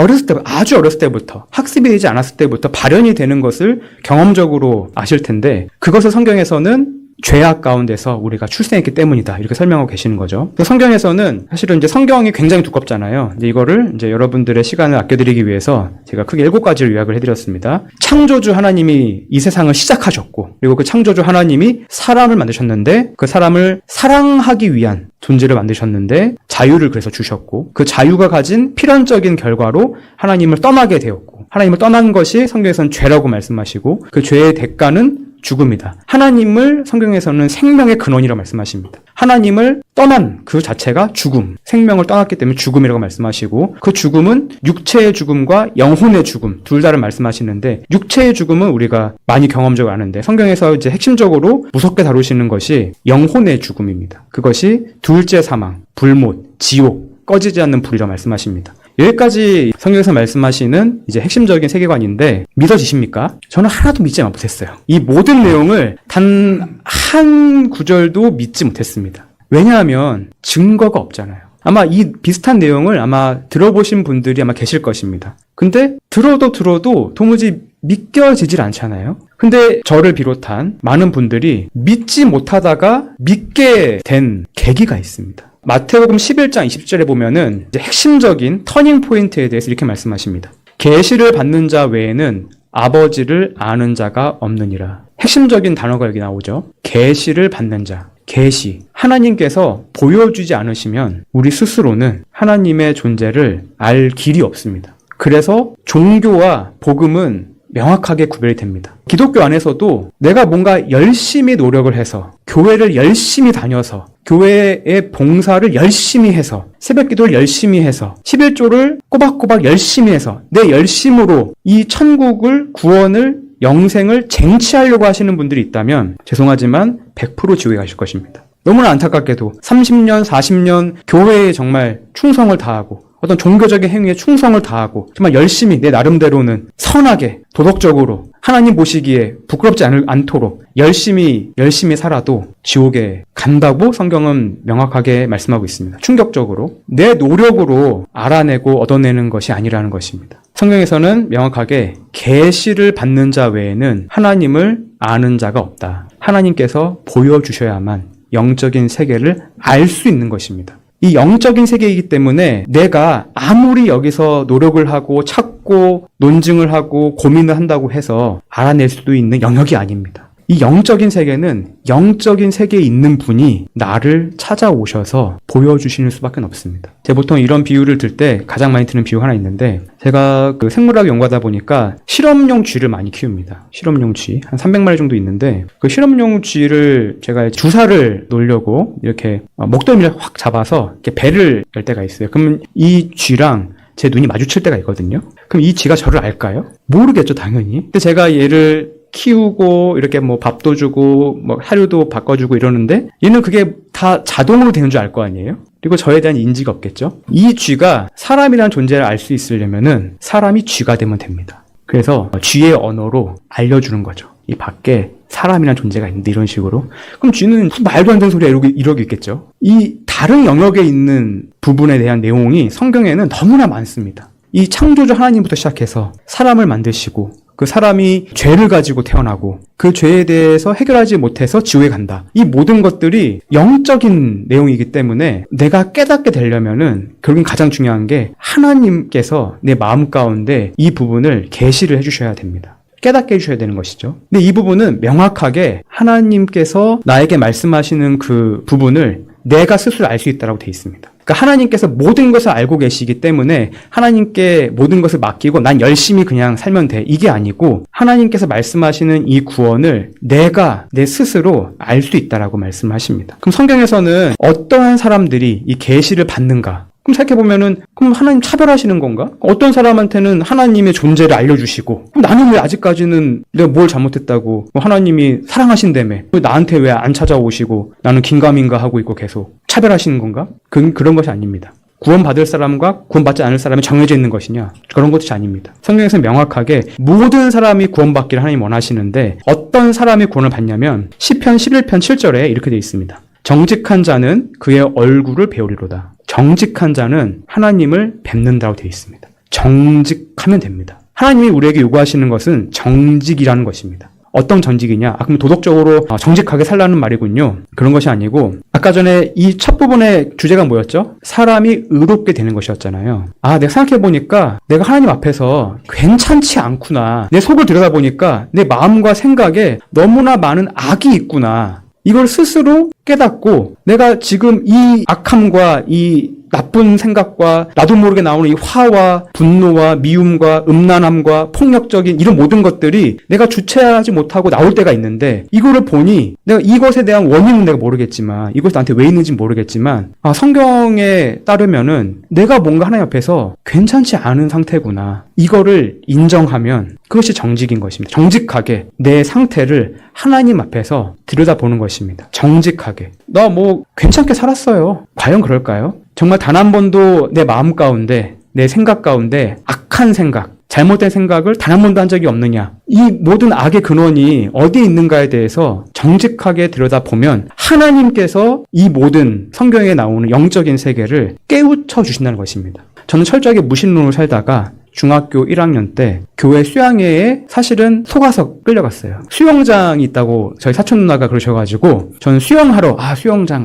아주 어렸을 때부터, 학습이 되지 않았을 때부터 발현이 되는 것을 경험적으로 아실 텐데, 그것을 성경에서는 죄악 가운데서 우리가 출생했기 때문이다, 이렇게 설명하고 계시는 거죠. 성경에서는 사실은 이제 성경이 굉장히 두껍잖아요. 이제 이거를 이제 여러분들의 시간을 아껴드리기 위해서 제가 크게 7가지를 요약을 해드렸습니다. 창조주 하나님이 이 세상을 시작하셨고, 그리고 그 창조주 하나님이 사람을 만드셨는데, 그 사람을 사랑하기 위한 존재를 만드셨는데 자유를 그래서 주셨고, 그 자유가 가진 필연적인 결과로 하나님을 떠나게 되었고, 하나님을 떠난 것이 성경에서는 죄라고 말씀하시고, 그 죄의 대가는 죽음이다. 하나님을 성경에서는 생명의 근원이라고 말씀하십니다. 하나님을 떠난 그 자체가 죽음, 생명을 떠났기 때문에 죽음이라고 말씀하시고, 그 죽음은 육체의 죽음과 영혼의 죽음 둘 다를 말씀하시는데, 육체의 죽음은 우리가 많이 경험적으로 아는데, 성경에서 이제 핵심적으로 무섭게 다루시는 것이 영혼의 죽음입니다. 그것이 둘째 사망, 불못, 지옥, 꺼지지 않는 불이라고 말씀하십니다. 여기까지 성경에서 말씀하시는 이제 핵심적인 세계관인데 믿어지십니까? 저는 하나도 믿지 못했어요. 이 모든 내용을 단 한 구절도 믿지 못했습니다. 왜냐하면 증거가 없잖아요. 아마 이 비슷한 내용을 아마 들어보신 분들이 아마 계실 것입니다. 근데 들어도 도무지 믿겨지질 않잖아요. 근데 저를 비롯한 많은 분들이 믿지 못하다가 믿게 된 계기가 있습니다. 마태복음 11장 20절에 보면은 이제 핵심적인 터닝 포인트에 대해서 이렇게 말씀하십니다. 계시를 받는 자 외에는 아버지를 아는 자가 없느니라. 핵심적인 단어가 여기 나오죠. 계시를 받는 자. 계시. 하나님께서 보여주지 않으시면 우리 스스로는 하나님의 존재를 알 길이 없습니다. 그래서 종교와 복음은 명확하게 구별이 됩니다. 기독교 안에서도 내가 뭔가 열심히 노력을 해서, 교회를 열심히 다녀서, 교회의 봉사를 열심히 해서, 새벽기도를 열심히 해서, 11조를 꼬박꼬박 열심히 해서, 내 열심으로 이 천국을, 구원을, 영생을 쟁취하려고 하시는 분들이 있다면 죄송하지만 100% 지옥에 가실 것입니다. 너무나 안타깝게도 30년, 40년 교회에 정말 충성을 다하고, 어떤 종교적인 행위에 충성을 다하고, 정말 열심히 내 나름대로는 선하게 도덕적으로 하나님 보시기에 부끄럽지 않도록 열심히 살아도 지옥에 간다고 성경은 명확하게 말씀하고 있습니다. 충격적으로 내 노력으로 알아내고 얻어내는 것이 아니라는 것입니다. 성경에서는 명확하게 계시를 받는 자 외에는 하나님을 아는 자가 없다. 하나님께서 보여주셔야만 영적인 세계를 알 수 있는 것입니다. 이 영적인 세계이기 때문에 내가 아무리 여기서 노력을 하고 찾고 논증을 하고 고민을 한다고 해서 알아낼 수도 있는 영역이 아닙니다. 이 영적인 세계는 영적인 세계에 있는 분이 나를 찾아오셔서 보여주시는 수밖에 없습니다. 제가 보통 이런 비유를 들 때 가장 많이 드는 비유가 하나 있는데, 제가 그 생물학 연구하다 보니까 실험용 쥐를 많이 키웁니다. 실험용 쥐 한 300마리 정도 있는데, 그 실험용 쥐를 제가 주사를 놓으려고 이렇게 목덜미를 확 잡아서 이렇게 배를 열 때가 있어요. 그러면 이 쥐랑 제 눈이 마주칠 때가 있거든요. 그럼 이 쥐가 저를 알까요? 모르겠죠, 당연히. 근데 제가 얘를 키우고 이렇게 뭐 밥도 주고 뭐 사료도 바꿔주고 이러는데 얘는 그게 다 자동으로 되는 줄 알 거 아니에요? 그리고 저에 대한 인지가 없겠죠? 이 쥐가 사람이라는 존재를 알 수 있으려면은 사람이 쥐가 되면 됩니다. 그래서 쥐의 언어로 알려주는 거죠. 이 밖에 사람이란 존재가 있는데 이런 식으로. 그럼 쥐는 말도 안 되는 소리야 이러고 있겠죠. 이 다른 영역에 있는 부분에 대한 내용이 성경에는 너무나 많습니다. 이 창조주 하나님부터 시작해서 사람을 만드시고 그 사람이 죄를 가지고 태어나고 그 죄에 대해서 해결하지 못해서 지옥에 간다. 이 모든 것들이 영적인 내용이기 때문에 내가 깨닫게 되려면은 결국은 가장 중요한 게 하나님께서 내 마음 가운데 이 부분을 계시를 해주셔야 됩니다. 깨닫게 해주셔야 되는 것이죠. 근데 이 부분은 명확하게 하나님께서 나에게 말씀하시는 그 부분을 내가 스스로 알 수 있다고 되어 있습니다. 그러니까 하나님께서 모든 것을 알고 계시기 때문에 하나님께 모든 것을 맡기고 난 열심히 그냥 살면 돼. 이게 아니고 하나님께서 말씀하시는 이 구원을 내가 내 스스로 알 수 있다라고 말씀하십니다. 그럼 성경에서는 어떠한 사람들이 이 계시를 받는가? 그럼 생각해보면은, 그럼 하나님 차별하시는 건가? 어떤 사람한테는 하나님의 존재를 알려주시고, 그럼 나는 왜 아직까지는 내가 뭘 잘못했다고, 하나님이 사랑하신다며, 나한테 왜 안 찾아오시고, 나는 긴가민가 하고 있고 계속 차별하시는 건가? 그런 것이 아닙니다. 구원받을 사람과 구원받지 않을 사람이 정해져 있는 것이냐? 그런 것이 아닙니다. 성경에서는 명확하게 모든 사람이 구원받기를 하나님 원하시는데, 어떤 사람이 구원을 받냐면, 시편 11편 7절에 이렇게 되어 있습니다. 정직한 자는 그의 얼굴을 배우리로다. 정직한 자는 하나님을 뵙는다고 되어 있습니다. 정직하면 됩니다. 하나님이 우리에게 요구하시는 것은 정직이라는 것입니다. 어떤 정직이냐? 그럼 도덕적으로 정직하게 살라는 말이군요. 그런 것이 아니고 아까 전에 이 첫 부분의 주제가 뭐였죠? 사람이 의롭게 되는 것이었잖아요. 내가 생각해보니까 내가 하나님 앞에서 괜찮지 않구나. 내 속을 들여다보니까 내 마음과 생각에 너무나 많은 악이 있구나. 이걸 스스로 깨닫고 내가 지금 이 악함과 이 나쁜 생각과 나도 모르게 나오는 이 화와 분노와 미움과 음란함과 폭력적인 이런 모든 것들이 내가 주체하지 못하고 나올 때가 있는데 이거를 보니 내가 이것에 대한 원인은 내가 모르겠지만 이것이 나한테 왜 있는지 모르겠지만 성경에 따르면은 내가 뭔가 하나님 앞에서 괜찮지 않은 상태구나. 이거를 인정하면 그것이 정직인 것입니다. 정직하게 내 상태를 하나님 앞에서 들여다보는 것입니다. 정직하게. 나 괜찮게 살았어요. 과연 그럴까요? 정말 단 한 번도 내 마음 가운데, 내 생각 가운데 악한 생각, 잘못된 생각을 단 한 번도 한 적이 없느냐? 이 모든 악의 근원이 어디에 있는가에 대해서 정직하게 들여다보면 하나님께서 이 모든 성경에 나오는 영적인 세계를 깨우쳐 주신다는 것입니다. 저는 철저하게 무신론으로 살다가 중학교 1학년 때 교회 수양회에 사실은 속아서 끌려갔어요. 수영장이 있다고 저희 사촌 누나가 그러셔가지고 저는 수영하러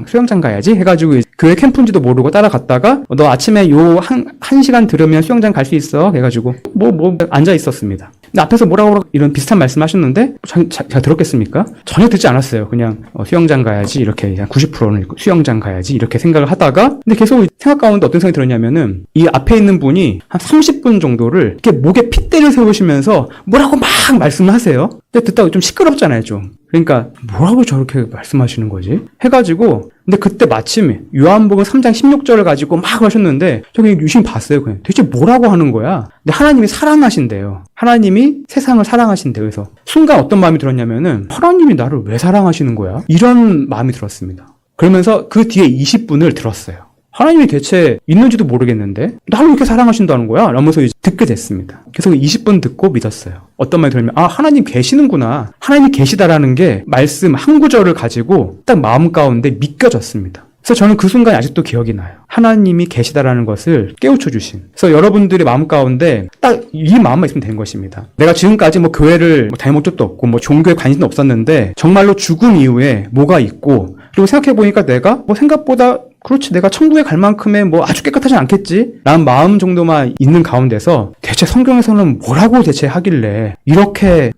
수영장 가야지 해가지고 교회 캠프인지도 모르고 따라갔다가 너 아침에 요 한 시간 들으면 수영장 갈 수 있어 해가지고 앉아 있었습니다. 근데 앞에서 뭐라고 이런 비슷한 말씀 하셨는데 제가 들었겠습니까? 전혀 듣지 않았어요. 그냥 수영장 가야지 이렇게 90%는 수영장 가야지 이렇게 생각을 하다가 근데 계속 생각 가운데 어떤 생각이 들었냐면은 이 앞에 있는 분이 한 30분 정도를 이렇게 목에 핏대를 세우시면서 뭐라고 막 말씀을 하세요. 근데 듣다가 좀 시끄럽잖아요, 좀. 그러니까 뭐라고 저렇게 말씀하시는 거지? 해가지고 근데 그때 마침 요한복음 3장 16절을 가지고 막 하셨는데 저 그냥 유심히 봤어요. 그냥 대체 뭐라고 하는 거야? 근데 하나님이 사랑하신대요. 하나님이 세상을 사랑하신대요. 그래서 순간 어떤 마음이 들었냐면은 하나님이 나를 왜 사랑하시는 거야? 이런 마음이 들었습니다. 그러면서 그 뒤에 20분을 들었어요. 하나님이 대체 있는지도 모르겠는데 나를 왜 이렇게 사랑하신다는 거야? 라면서 이제 듣게 됐습니다. 그래서 20분 듣고 믿었어요. 어떤 말이 들으면 하나님 계시는구나. 하나님이 계시다라는 게 말씀 한 구절을 가지고 딱 마음 가운데 믿겨졌습니다. 그래서 저는 그 순간이 아직도 기억이 나요. 하나님이 계시다라는 것을 깨우쳐 주신. 그래서 여러분들의 마음 가운데 딱 이 마음만 있으면 되는 것입니다. 내가 지금까지 교회를 다녀본 적도 없고 종교에 관심도 없었는데 정말로 죽음 이후에 뭐가 있고 그리고 생각해보니까 내가 생각보다 그렇지 내가 천국에 갈 만큼의 아주 깨끗하지 않겠지? 라는 마음 정도만 있는 가운데서 대체 성경에서는 뭐라고 대체 하길래 이렇게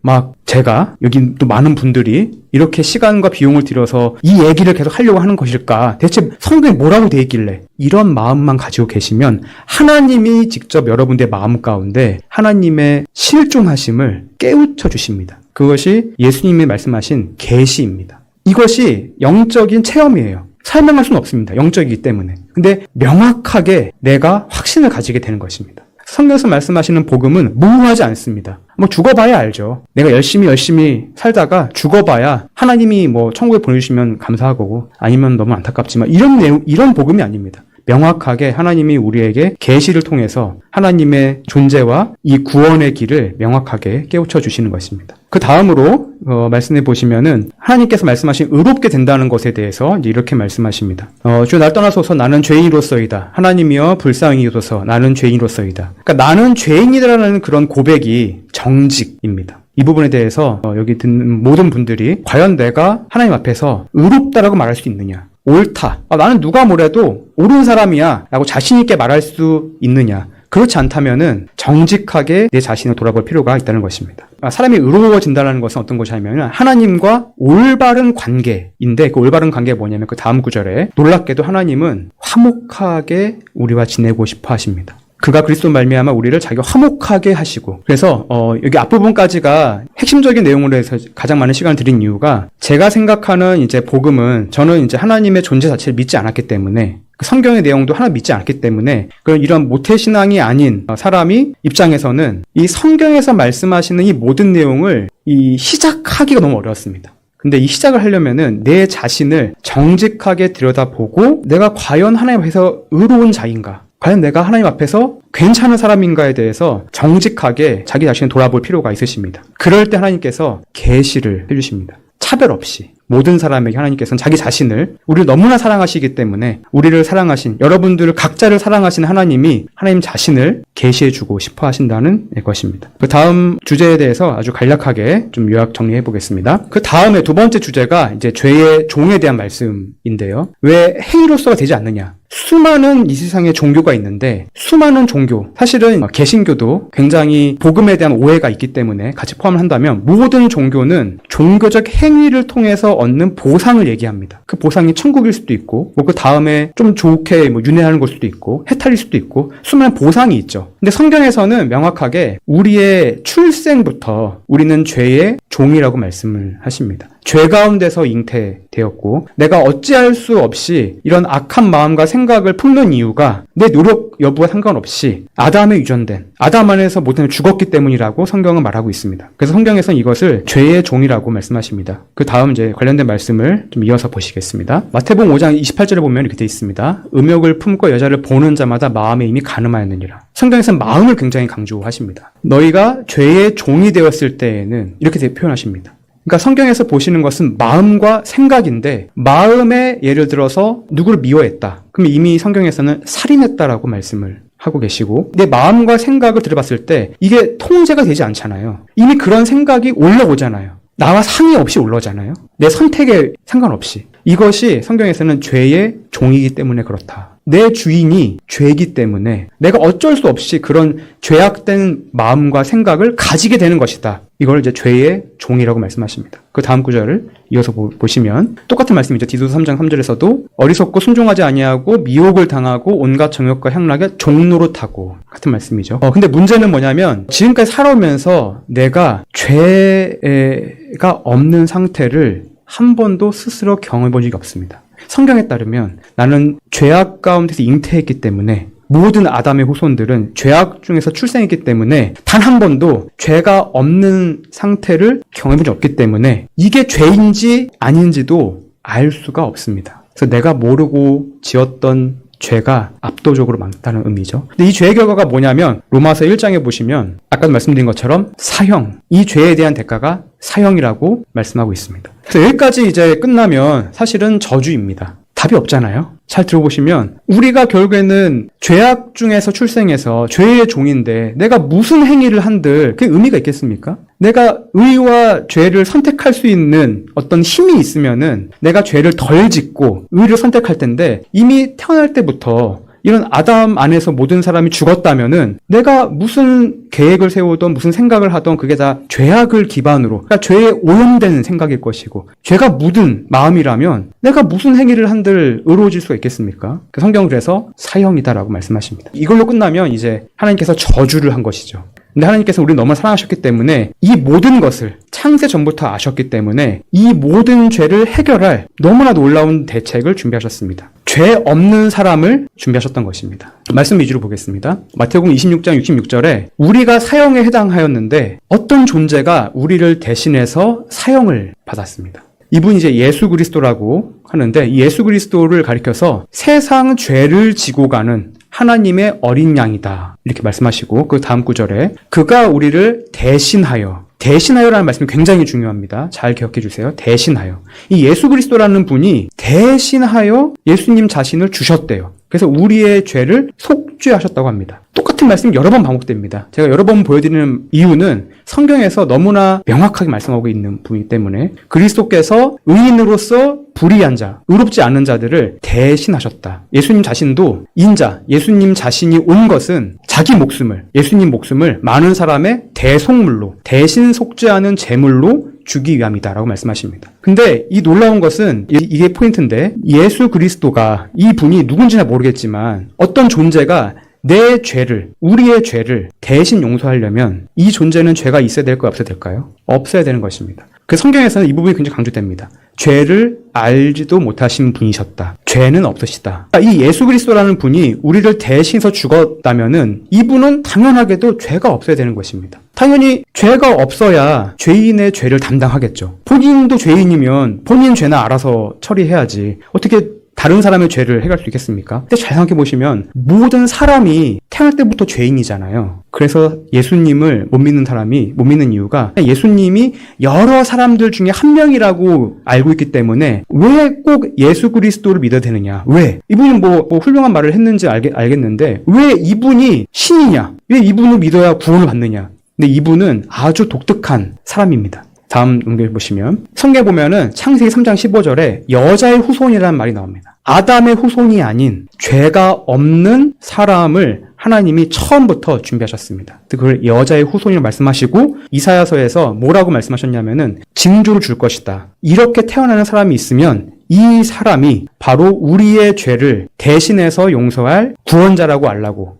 제가 여기 또 많은 분들이 이렇게 시간과 비용을 들여서 이 얘기를 계속 하려고 하는 것일까? 대체 성경에 뭐라고 돼 있길래 이런 마음만 가지고 계시면 하나님이 직접 여러분들의 마음 가운데 하나님의 실존하심을 깨우쳐 주십니다. 그것이 예수님이 말씀하신 계시입니다. 이것이 영적인 체험이에요. 설명할 수는 없습니다. 영적이기 때문에. 근데 명확하게 내가 확신을 가지게 되는 것입니다. 성경에서 말씀하시는 복음은 모호하지 않습니다. 죽어봐야 알죠. 내가 열심히 살다가 죽어봐야 하나님이 천국에 보내주시면 감사하고 아니면 너무 안타깝지만 이런 복음이 아닙니다. 명확하게 하나님이 우리에게 계시를 통해서 하나님의 존재와 이 구원의 길을 명확하게 깨우쳐 주시는 것입니다. 그 다음으로 말씀해 보시면은 하나님께서 말씀하신 의롭게 된다는 것에 대해서 이제 이렇게 말씀하십니다. 주 날 떠나소서 나는 죄인으로서이다. 하나님이여 불쌍히 여기소서 나는 죄인으로서이다. 그러니까 나는 죄인이라는 그런 고백이 정직입니다. 이 부분에 대해서 여기 듣는 모든 분들이 과연 내가 하나님 앞에서 의롭다라고 말할 수 있느냐? 옳다. 나는 누가 뭐래도 옳은 사람이야 라고 자신 있게 말할 수 있느냐? 그렇지 않다면은 정직하게 내 자신을 돌아볼 필요가 있다는 것입니다. 사람이 의로워진다는 것은 어떤 것이냐면 하나님과 올바른 관계인데 그 올바른 관계가 뭐냐면 그 다음 구절에 놀랍게도 하나님은 화목하게 우리와 지내고 싶어 하십니다. 그가 그리스도 말미암아 우리를 자기가 화목하게 하시고 그래서 여기 앞부분까지가 핵심적인 내용으로 해서 가장 많은 시간을 드린 이유가 제가 생각하는 이제 복음은 저는 이제 하나님의 존재 자체를 믿지 않았기 때문에 그 성경의 내용도 하나 믿지 않기 때문에 그런 이런 모태신앙이 아닌 사람이 입장에서는 이 성경에서 말씀하시는 이 모든 내용을 이 시작하기가 너무 어려웠습니다. 근데 이 시작을 하려면은 내 자신을 정직하게 들여다보고 내가 과연 하나님 앞에서 의로운 자인가? 과연 내가 하나님 앞에서 괜찮은 사람인가에 대해서 정직하게 자기 자신을 돌아볼 필요가 있으십니다. 그럴 때 하나님께서 계시를 해주십니다. 차별 없이 모든 사람에게 하나님께서는 자기 자신을 우리를 너무나 사랑하시기 때문에 우리를 사랑하신 여러분들을 각자를 사랑하신 하나님이 하나님 자신을 계시해주고 싶어 하신다는 것입니다. 그 다음 주제에 대해서 아주 간략하게 좀 요약 정리해 보겠습니다. 그 다음에 두 번째 주제가 이제 죄의 종에 대한 말씀인데요. 왜 행위로서가 되지 않느냐? 수많은 이 세상에 종교가 있는데 수많은 종교, 사실은 개신교도 굉장히 복음에 대한 오해가 있기 때문에 같이 포함을 한다면 모든 종교는 종교적 행위를 통해서 얻는 보상을 얘기합니다. 그 보상이 천국일 수도 있고 그 다음에 좀 좋게 윤회하는 걸 수도 있고 해탈일 수도 있고 수많은 보상이 있죠. 근데 성경에서는 명확하게 우리의 출생부터 우리는 죄의 종이라고 말씀을 하십니다. 죄 가운데서 잉태되었고 내가 어찌할 수 없이 이런 악한 마음과 생각을 품는 이유가 내 노력 여부와 상관없이 아담에 유전된 아담 안에서 모든 죽었기 때문이라고 성경은 말하고 있습니다. 그래서 성경에서는 이것을 죄의 종이라고 말씀하십니다. 그 다음 이제 관련된 말씀을 좀 이어서 보시겠습니다. 마태복음 5장 28절에 보면 이렇게 되어 있습니다. 음욕을 품고 여자를 보는 자마다 마음에 이미 간음하였느니라. 성경에서는 마음을 굉장히 강조하십니다. 너희가 죄의 종이 되었을 때에는 이렇게 표현하십니다. 그러니까 성경에서 보시는 것은 마음과 생각인데 마음에 예를 들어서 누구를 미워했다. 그럼 이미 성경에서는 살인했다라고 말씀을 하고 계시고 내 마음과 생각을 들어봤을 때 이게 통제가 되지 않잖아요. 이미 그런 생각이 올라오잖아요. 나와 상의 없이 올라오잖아요. 내 선택에 상관없이. 이것이 성경에서는 죄의 종이기 때문에 그렇다. 내 주인이 죄이기 때문에 내가 어쩔 수 없이 그런 죄악된 마음과 생각을 가지게 되는 것이다. 이걸 이제 죄의 종이라고 말씀하십니다. 그 다음 구절을 이어서 보시면 똑같은 말씀이죠. 디도서 3장 3절에서도 어리석고 순종하지 아니하고 미혹을 당하고 온갖 정욕과 향락에 종노릇하고 같은 말씀이죠. 근데 문제는 뭐냐면 지금까지 살아오면서 내가 죄가 없는 상태를 한 번도 스스로 경험해 본 적이 없습니다. 성경에 따르면 나는 죄악 가운데서 잉태했기 때문에 모든 아담의 후손들은 죄악 중에서 출생했기 때문에 단 한 번도 죄가 없는 상태를 경험해 본 적이 없기 때문에 이게 죄인지 아닌지도 알 수가 없습니다. 그래서 내가 모르고 지었던 죄가 압도적으로 많다는 의미죠. 근데 이 죄의 결과가 뭐냐면 로마서 1장에 보시면 아까도 말씀드린 것처럼 사형, 이 죄에 대한 대가가 사형이라고 말씀하고 있습니다. 그래서 여기까지 이제 끝나면 사실은 저주입니다. 답이 없잖아요. 잘 들어보시면 우리가 결국에는 죄악 중에서 출생해서 죄의 종인데 내가 무슨 행위를 한들 그게 의미가 있겠습니까? 내가 의와 죄를 선택할 수 있는 어떤 힘이 있으면은 내가 죄를 덜 짓고 의를 선택할 텐데 이미 태어날 때부터 이런 아담 안에서 모든 사람이 죽었다면은 내가 무슨 계획을 세우던 무슨 생각을 하던 그게 다 죄악을 기반으로 그러니까 죄에 오염된 생각일 것이고 죄가 묻은 마음이라면 내가 무슨 행위를 한들 의로워질 수가 있겠습니까? 성경은 그래서 사형이다라고 말씀하십니다. 이걸로 끝나면 이제 하나님께서 저주를 한 것이죠. 근데 하나님께서 우리를 너무 사랑하셨기 때문에 이 모든 것을 창세 전부터 아셨기 때문에 이 모든 죄를 해결할 너무나 놀라운 대책을 준비하셨습니다. 죄 없는 사람을 준비하셨던 것입니다. 말씀 위주로 보겠습니다. 마태복음 26장 66절에 우리가 사형에 해당하였는데 어떤 존재가 우리를 대신해서 사형을 받았습니다. 이분이 이제 예수 그리스도라고 하는데, 이 예수 그리스도를 가리켜서 세상 죄를 지고 가는 하나님의 어린 양이다, 이렇게 말씀하시고, 그 다음 구절에 그가 우리를 대신하여라는 말씀이 굉장히 중요합니다. 잘 기억해 주세요. 대신하여. 이 예수 그리스도라는 분이 대신하여 예수님 자신을 주셨대요. 그래서 우리의 죄를 속죄하셨다고 합니다. 똑같은 말씀이 여러 번 반복됩니다. 제가 여러 번 보여드리는 이유는 성경에서 너무나 명확하게 말씀하고 있는 분이기 때문에, 그리스도께서 의인으로서 불의한 자, 의롭지 않은 자들을 대신하셨다. 예수님 자신도 인자, 예수님 자신이 온 것은 자기 목숨을, 예수님 목숨을 많은 사람의 대속물로, 대신 속죄하는 제물로 주기 위함이다라고 말씀하십니다. 근데 이 놀라운 것은, 이게 포인트인데, 예수 그리스도가, 이 분이 누군지는 모르겠지만 어떤 존재가 내 죄를, 우리의 죄를 대신 용서하려면 이 존재는 죄가 있어야 될까요? 없어야 될까요? 없어야 되는 것입니다. 그 성경에서는 이 부분이 굉장히 강조됩니다. 죄를 알지도 못하신 분이셨다. 죄는 없으시다. 이 예수 그리스도라는 분이 우리를 대신해서 죽었다면은 이분은 당연하게도 죄가 없어야 되는 것입니다. 당연히 죄가 없어야 죄인의 죄를 담당하겠죠. 본인도 죄인이면 본인 죄나 알아서 처리해야지. 어떻게 다른 사람의 죄를 해결할 수 있겠습니까? 근데 잘 생각해 보시면 모든 사람이 태어날 때부터 죄인이잖아요. 그래서 예수님을 못 믿는 이유가, 예수님이 여러 사람들 중에 한 명이라고 알고 있기 때문에 왜 꼭 예수 그리스도를 믿어야 되느냐? 왜? 이분이 뭐 훌륭한 말을 했는지 알겠는데 왜 이분이 신이냐? 왜 이분을 믿어야 구원을 받느냐? 근데 이분은 아주 독특한 사람입니다. 다음 넘겨보시면, 성경에 보면은 창세기 3장 15절에 여자의 후손이라는 말이 나옵니다. 아담의 후손이 아닌 죄가 없는 사람을 하나님이 처음부터 준비하셨습니다. 그걸 여자의 후손이라고 말씀하시고, 이사야서에서 뭐라고 말씀하셨냐면은 징조를 줄 것이다. 이렇게 태어나는 사람이 있으면 이 사람이 바로 우리의 죄를 대신해서 용서할 구원자라고 알라고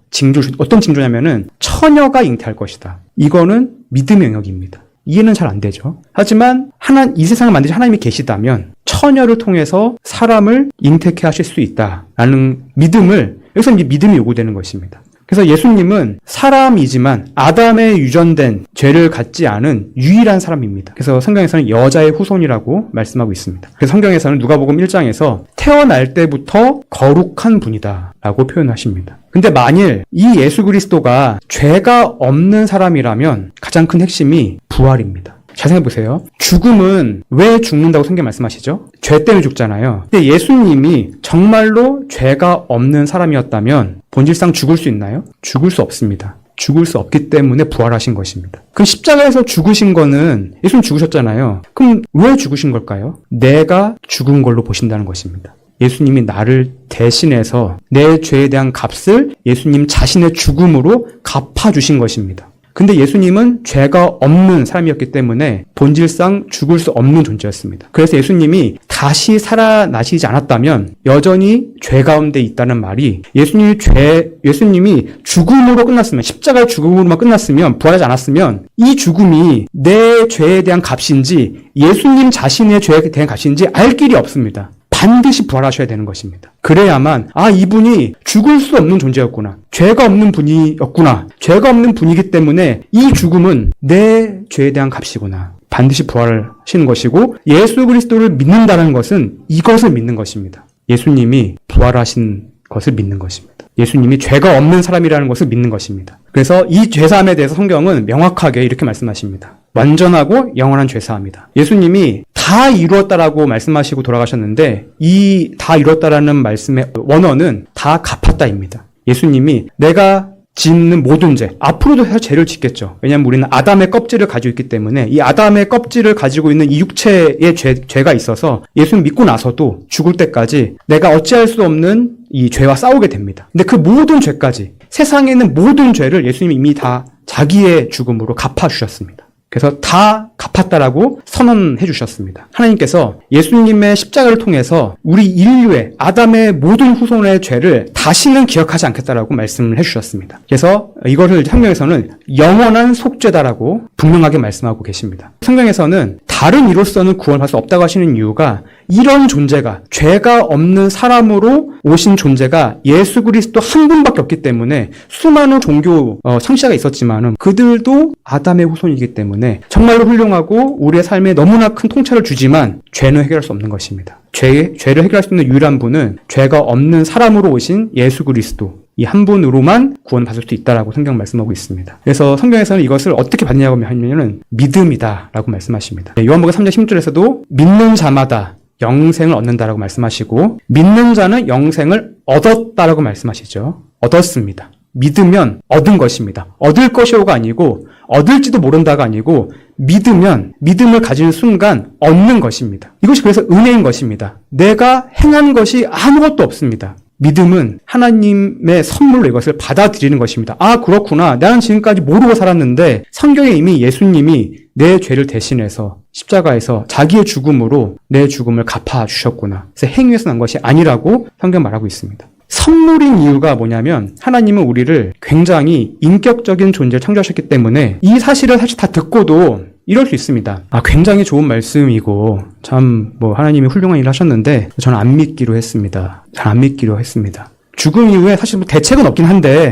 어떤 징조냐면은 처녀가 잉태할 것이다. 이거는 믿음의 영역입니다. 이해는 잘 안 되죠. 하지만 이 세상을 만드신 하나님이 계시다면 처녀를 통해서 사람을 잉태케 하실 수 있다라는 믿음을, 여기서 이제 믿음이 요구되는 것입니다. 그래서 예수님은 사람이지만 아담의 유전된 죄를 갖지 않은 유일한 사람입니다. 그래서 성경에서는 여자의 후손이라고 말씀하고 있습니다. 그래서 성경에서는 누가복음 1장에서 태어날 때부터 거룩한 분이다 라고 표현하십니다. 근데 만일 이 예수 그리스도가 죄가 없는 사람이라면 가장 큰 핵심이 부활입니다. 잘 생각해보세요. 죽음은 왜 죽는다고 성경 말씀하시죠? 죄 때문에 죽잖아요. 근데 예수님이 정말로 죄가 없는 사람이었다면 본질상 죽을 수 있나요? 죽을 수 없습니다. 죽을 수 없기 때문에 부활하신 것입니다. 그럼 십자가에서 죽으신 거는, 예수님 죽으셨잖아요. 그럼 왜 죽으신 걸까요? 내가 죽은 걸로 보신다는 것입니다. 예수님이 나를 대신해서 내 죄에 대한 값을 예수님 자신의 죽음으로 갚아주신 것입니다. 근데 예수님은 죄가 없는 사람이었기 때문에 본질상 죽을 수 없는 존재였습니다. 그래서 예수님이 다시 살아나시지 않았다면 여전히 죄 가운데 있다는 말이, 예수님이 죽음으로 끝났으면, 십자가의 죽음으로만 끝났으면, 부활하지 않았으면 이 죽음이 내 죄에 대한 값인지 예수님 자신의 죄에 대한 값인지 알 길이 없습니다. 반드시 부활하셔야 되는 것입니다. 그래야만 이분이 죽을 수 없는 존재였구나, 죄가 없는 분이었구나, 죄가 없는 분이기 때문에 이 죽음은 내 죄에 대한 값이구나, 반드시 부활하시는 것이고, 예수 그리스도를 믿는다는 것은 이것을 믿는 것입니다. 예수님이 부활하신 것을 믿는 것입니다. 예수님이 죄가 없는 사람이라는 것을 믿는 것입니다. 그래서 이 죄사함에 대해서 성경은 명확하게 이렇게 말씀하십니다. 완전하고 영원한 죄사함이다. 예수님이 다 이루었다라고 말씀하시고 돌아가셨는데, 이 다 이루었다라는 말씀의 원어는 다 갚았다입니다. 예수님이 내가 짓는 모든 죄, 앞으로도 사실 죄를 짓겠죠. 왜냐하면 우리는 아담의 껍질을 가지고 있기 때문에 이 아담의 껍질을 가지고 있는 이 육체의 죄가 있어서 예수님 믿고 나서도 죽을 때까지 내가 어찌할 수 없는 이 죄와 싸우게 됩니다. 근데 그 모든 죄까지, 세상에 있는 모든 죄를 예수님이 이미 다 자기의 죽음으로 갚아주셨습니다. 그래서 다 갚았다라고 선언해 주셨습니다. 하나님께서 예수님의 십자가를 통해서 우리 인류의, 아담의 모든 후손의 죄를 다시는 기억하지 않겠다라고 말씀을 해 주셨습니다. 그래서 이것을 성경에서는 영원한 속죄다라고 분명하게 말씀하고 계십니다. 성경에서는 다 다른 이로서는 구원을 받을 수 없다고 하시는 이유가 이런 존재가 죄가 없는 사람으로 오신 존재가 예수 그리스도 한 분밖에 없기 때문에 수많은 종교 창시자가 있었지만은 그들도 아담의 후손이기 때문에 정말로 훌륭하고 우리의 삶에 너무나 큰 통찰을 주지만 죄는 해결할 수 없는 것입니다. 죄를 해결할 수 있는 유일한 분은 죄가 없는 사람으로 오신 예수 그리스도 이 한 분으로만 구원받을 수 있다라고 성경 말씀하고 있습니다. 그래서 성경에서는 이것을 어떻게 받느냐고 하면은 믿음이다라고 말씀하십니다. 요한복음 3장 16절에서도 믿는 자마다 영생을 얻는다라고 말씀하시고 믿는 자는 영생을 얻었다라고 말씀하시죠. 얻었습니다. 믿으면 얻은 것입니다. 얻을 것이오가 아니고 얻을지도 모른다가 아니고 믿으면 믿음을 가지는 순간 얻는 것입니다. 이것이 그래서 은혜인 것입니다. 내가 행한 것이 아무것도 없습니다. 믿음은 하나님의 선물로 이것을 받아들이는 것입니다. 아, 그렇구나. 나는 지금까지 모르고 살았는데 성경에 이미 예수님이 내 죄를 대신해서 십자가에서 자기의 죽음으로 내 죽음을 갚아주셨구나. 그래서 행위에서 난 것이 아니라고 성경 말하고 있습니다. 선물인 이유가 뭐냐면 하나님은 우리를 굉장히 인격적인 존재를 창조하셨기 때문에 이 사실을 사실 다 듣고도 이럴 수 있습니다. 아, 굉장히 좋은 말씀이고 참 하나님이 훌륭한 일을 하셨는데 저는 안 믿기로 했습니다. 잘 안 믿기로 했습니다. 죽음 이후에 사실 대책은 없긴 한데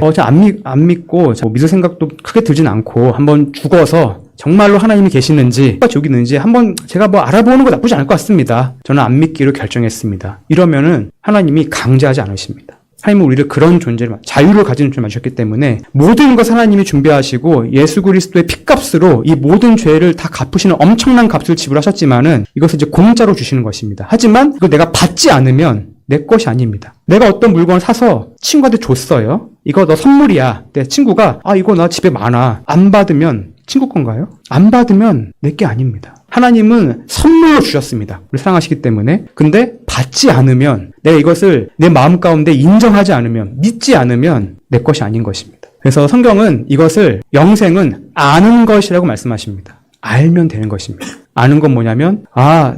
안 믿고 믿을 생각도 크게 들진 않고 한번 죽어서 정말로 하나님이 계시는지 여기 있는지 한번 제가 알아보는 거 나쁘지 않을 것 같습니다. 저는 안 믿기로 결정했습니다. 이러면은 하나님이 강제하지 않으십니다. 하나님은 우리를 그런 존재를, 자유를 가지는 존재를 만드셨기 때문에 모든 것을 하나님이 준비하시고 예수 그리스도의 핏값으로 이 모든 죄를 다 갚으시는 엄청난 값을 지불하셨지만은 이것을 이제 공짜로 주시는 것입니다. 하지만 이걸 내가 받지 않으면 내 것이 아닙니다. 내가 어떤 물건을 사서 친구한테 줬어요. 이거 너 선물이야. 내 친구가 이거 나 집에 많아. 안 받으면 친구 건가요? 안 받으면 내 게 아닙니다. 하나님은 선물로 주셨습니다. 우리 사랑하시기 때문에. 근데 받지 않으면 내가 이것을 내 마음 가운데 인정하지 않으면 믿지 않으면 내 것이 아닌 것입니다. 그래서 성경은 이것을 영생은 아는 것이라고 말씀하십니다. 알면 되는 것입니다. 아는 건 뭐냐면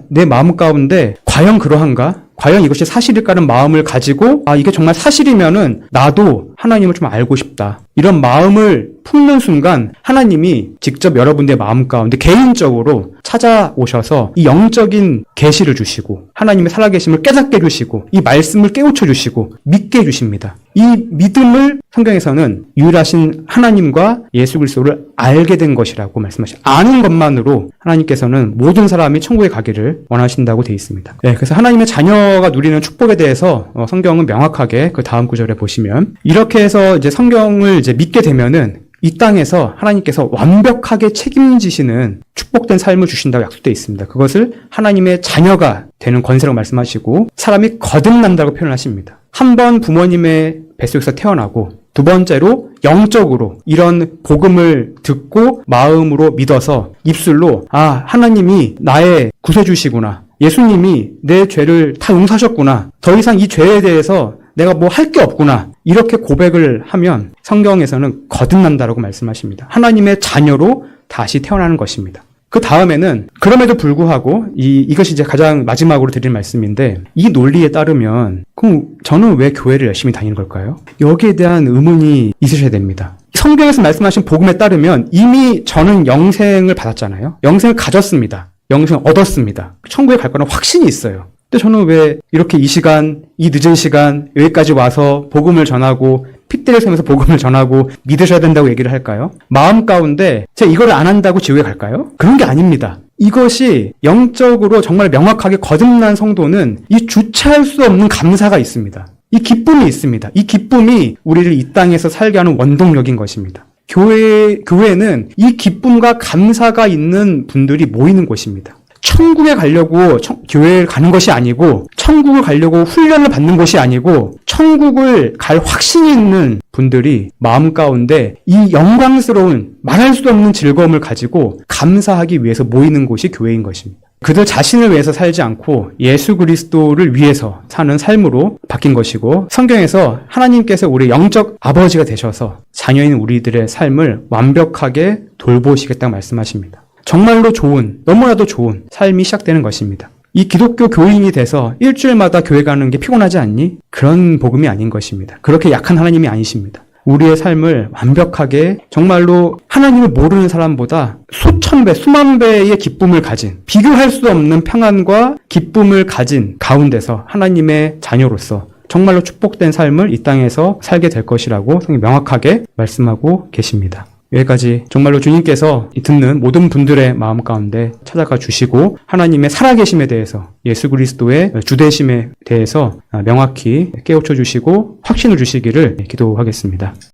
내 마음 가운데 과연 그러한가? 과연 이것이 사실일까라는 마음을 가지고 이게 정말 사실이면은 나도 하나님을 좀 알고 싶다. 이런 마음을 품는 순간 하나님이 직접 여러분들의 마음 가운데 개인적으로 찾아오셔서 이 영적인 계시를 주시고 하나님의 살아계심을 깨닫게 해주시고 이 말씀을 깨우쳐 주시고 믿게 해주십니다. 이 믿음을 성경에서는 유일하신 하나님과 예수 그리스도를 알게 된 것이라고 말씀하시죠. 아는 것만으로 하나님께서는 모든 사람이 천국에 가기를 원하신다고 되어 있습니다. 네, 그래서 하나님의 자녀가 누리는 축복에 대해서 성경은 명확하게 그 다음 구절에 보시면 이렇게 해서 이제 성경을 이제 믿게 되면은 이 땅에서 하나님께서 완벽하게 책임지시는 축복된 삶을 주신다고 약속되어 있습니다. 그것을 하나님의 자녀가 되는 권세라고 말씀하시고 사람이 거듭난다고 표현하십니다. 한 번 부모님의 뱃속에서 태어나고 두 번째로 영적으로 이런 복음을 듣고 마음으로 믿어서 입술로 하나님이 나의 구세주시구나. 예수님이 내 죄를 다 용서하셨구나. 더 이상 이 죄에 대해서 내가 할 게 없구나. 이렇게 고백을 하면 성경에서는 거듭난다라고 말씀하십니다. 하나님의 자녀로 다시 태어나는 것입니다. 그 다음에는 그럼에도 불구하고 이것이 이제 가장 마지막으로 드릴 말씀인데 이 논리에 따르면 그럼 저는 왜 교회를 열심히 다니는 걸까요? 여기에 대한 의문이 있으셔야 됩니다. 성경에서 말씀하신 복음에 따르면 이미 저는 영생을 받았잖아요. 영생을 가졌습니다. 영생을 얻었습니다. 천국에 갈 거는 확신이 있어요. 근데 저는 왜 이렇게 이 시간, 이 늦은 시간 여기까지 와서 복음을 전하고 핏대를 세면서 복음을 전하고 믿으셔야 된다고 얘기를 할까요? 마음 가운데 제가 이걸 안 한다고 지옥에 갈까요? 그런 게 아닙니다. 이것이 영적으로 정말 명확하게 거듭난 성도는 이 주체할 수 없는 감사가 있습니다. 이 기쁨이 있습니다. 이 기쁨이 우리를 이 땅에서 살게 하는 원동력인 것입니다. 교회는 이 기쁨과 감사가 있는 분들이 모이는 곳입니다. 천국에 가려고 교회를 가는 것이 아니고 천국을 가려고 훈련을 받는 것이 아니고 천국을 갈 확신이 있는 분들이 마음 가운데 이 영광스러운 말할 수 없는 즐거움을 가지고 감사하기 위해서 모이는 곳이 교회인 것입니다. 그들 자신을 위해서 살지 않고 예수 그리스도를 위해서 사는 삶으로 바뀐 것이고 성경에서 하나님께서 우리 영적 아버지가 되셔서 자녀인 우리들의 삶을 완벽하게 돌보시겠다고 말씀하십니다. 정말로 좋은, 너무나도 좋은 삶이 시작되는 것입니다. 이 기독교 교인이 돼서 일주일마다 교회 가는 게 피곤하지 않니? 그런 복음이 아닌 것입니다. 그렇게 약한 하나님이 아니십니다. 우리의 삶을 완벽하게 정말로 하나님을 모르는 사람보다 수천 배, 수만 배의 기쁨을 가진, 비교할 수 없는 평안과 기쁨을 가진 가운데서 하나님의 자녀로서 정말로 축복된 삶을 이 땅에서 살게 될 것이라고 성경이 명확하게 말씀하고 계십니다. 여기까지 정말로 주님께서 듣는 모든 분들의 마음 가운데 찾아가 주시고 하나님의 살아계심에 대해서, 예수 그리스도의 주되심에 대해서 명확히 깨우쳐 주시고 확신을 주시기를 기도하겠습니다.